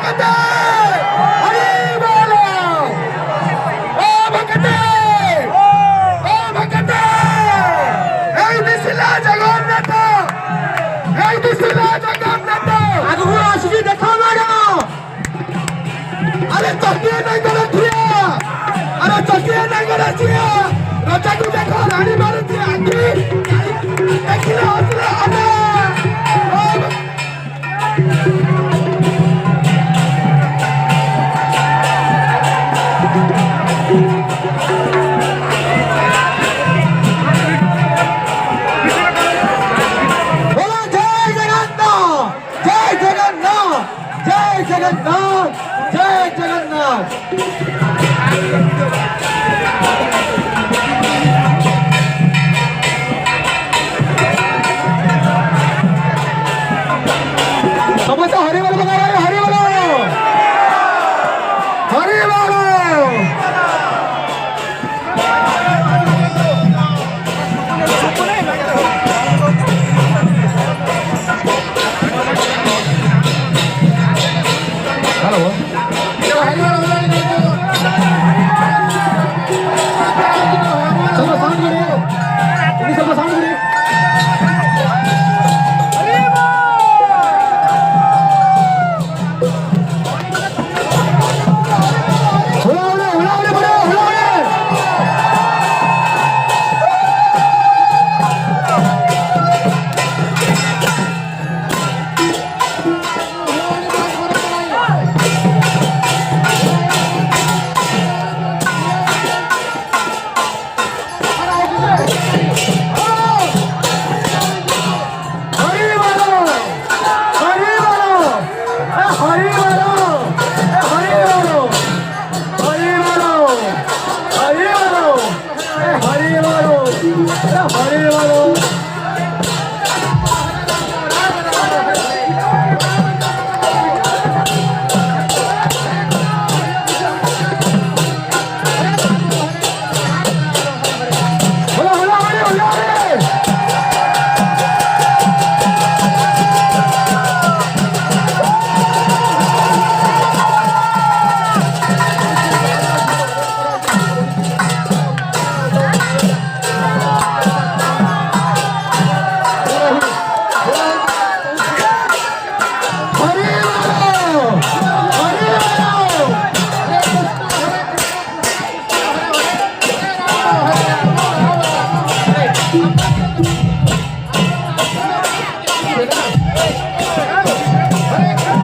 भगते हरि बोलो ओ भगते এই দিছিলা জগন্নাথ এই দিছিলা জগন্নাথ আগুন আসি দেখো না আরে চকিয়ে নাই করে থিয়া আরে চকিয়ে নাই করে থিয়া রাজাକୁ দেখো রানী মারুছি আখি দেখিলে হসলে আরে जय जगन्नाथ जय जगन्नाथ